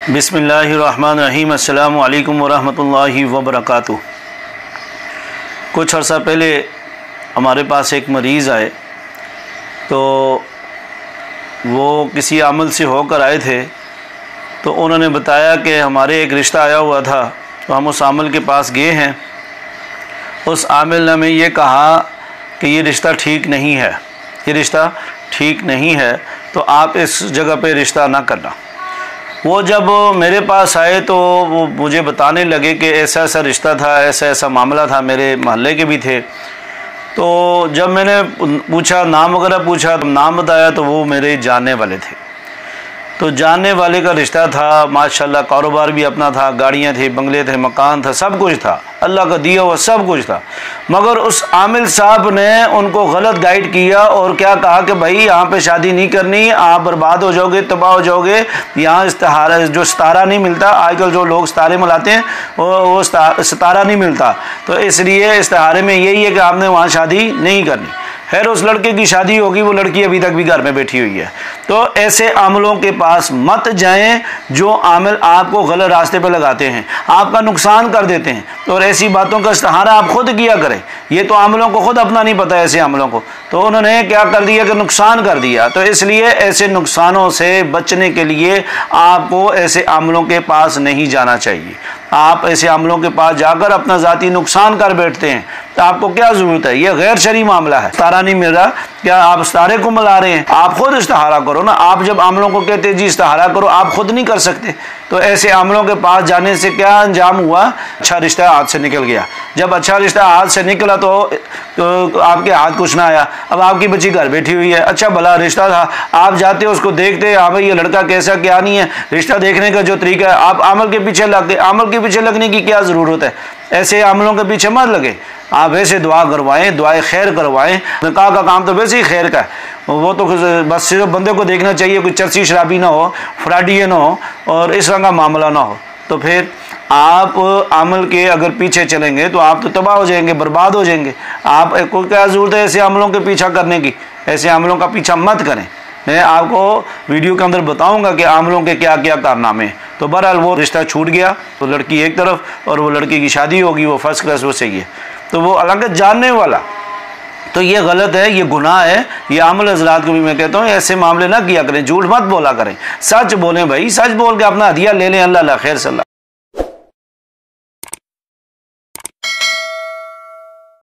बिस्मिल्लाहिर्रहमानिर्रहीम। अस्सलामु अलैकुम वरहमतुल्लाहि वबरकातुहू। कुछ अर्सा पहले हमारे पास एक मरीज़ आए, तो वो किसी अमल से होकर आए थे। तो उन्होंने बताया कि हमारे एक रिश्ता आया हुआ था, तो हम उस आमिल के पास गए हैं। उस आमिल ने हमें ये कहा कि ये रिश्ता ठीक नहीं है, ये रिश्ता ठीक नहीं है, तो आप इस जगह पे रिश्ता ना करना। वो जब मेरे पास आए तो वो मुझे बताने लगे कि ऐसा ऐसा रिश्ता था, ऐसा ऐसा मामला था, मेरे मोहल्ले के भी थे। तो जब मैंने पूछा, नाम वगैरह पूछा, तो नाम बताया, तो वो मेरे जानने वाले थे। तो जानने वाले का रिश्ता था, माशाल्लाह कारोबार भी अपना था, गाड़ियाँ थी, बंगले थे, मकान था, सब कुछ था, अल्लाह का दिया हुआ सब कुछ था। मगर उस आमिल साहब ने उनको गलत गाइड किया और क्या कहा कि भाई यहाँ पे शादी नहीं करनी, आप बर्बाद हो जाओगे, तबाह हो जाओगे। यहाँ इस्तिहारा जो सितारा नहीं मिलता, आजकल जो लोग सितारे मिलाते हैं वो सितारा नहीं मिलता, तो इसलिए इस्तिहारे में यही है कि आपने वहाँ शादी नहीं करनी। खैर, उस लड़के की शादी होगी, वो लड़की अभी तक भी घर में बैठी हुई है। तो ऐसे आमिलों के पास मत जाएं जो आमिल आपको गलत रास्ते पर लगाते हैं, आपका नुकसान कर देते हैं। और ऐसी बातों का इस्तिहारा आप खुद किया करें। ये तो आमिलों को खुद अपना नहीं पता, ऐसे आमिलों को। तो उन्होंने क्या कर दिया कि नुकसान कर दिया। तो इसलिए ऐसे नुकसानों से बचने के लिए आपको ऐसे आमिलों के पास नहीं जाना चाहिए। आप ऐसे आमिलों के पास जाकर अपना ज़ाती नुकसान कर बैठते हैं, तो आपको क्या ज़रूरत है? ये गैर शरई मामला है। सितारा नहीं मिल रहा, क्या आप सितारे को मिला रहे हैं? आप खुद इस्तिहारा करो ना। आप जब आमिलों को कहते हैं जी इस्तिहारा करो, आप खुद नहीं कर सकते। तो ऐसे आमिलों के पास जाने से क्या अंजाम हुआ? अच्छा रिश्ता हाथ से निकल गया। जब अच्छा रिश्ता हाथ से निकला तो आपके हाथ कुछ ना आया। अब आपकी बच्ची घर बैठी हुई है, अच्छा भला रिश्ता था, आप जाते हो उसको देखते, हाँ भाई ये लड़का कैसा क्या नहीं है। रिश्ता देखने का जो तरीका है, आप आमिल के पीछे लगते। आमिल के पीछे लगने की क्या ज़रूरत है? ऐसे आमिलों के पीछे मत लगे। आप वैसे दुआ करवाएं, दुआए खैर करवाएं। निकाह का काम तो वैसे ही खैर का है, वो तो बस सिर्फ बंदे को देखना चाहिए, कोई चर्सी शराबी ना हो, फ्राडिये ना हो और इस तरह का मामला ना हो। तो फिर आप अमल के अगर पीछे चलेंगे तो आप तो तबाह हो जाएंगे, बर्बाद हो जाएंगे। आपको क्या ज़रूरत है ऐसे अमलों के पीछा करने की? ऐसे अमलों का पीछा मत करें। मैं आपको वीडियो के अंदर बताऊंगा कि आमिलों के क्या क्या कारनामे। तो बहरहाल वो रिश्ता छूट गया, तो लड़की एक तरफ और वो लड़की की शादी होगी, वो फर्स्ट क्लास, वो सही है। तो वो अलग जानने वाला, तो ये गलत है, ये गुनाह है। ये आमिल हज़रात को भी मैं कहता हूँ ऐसे मामले ना किया करें, झूठ मत बोला करें, सच बोलें भाई। सच बोल के अपना हदिया ले लें। अल्लाह खैर सल्ला।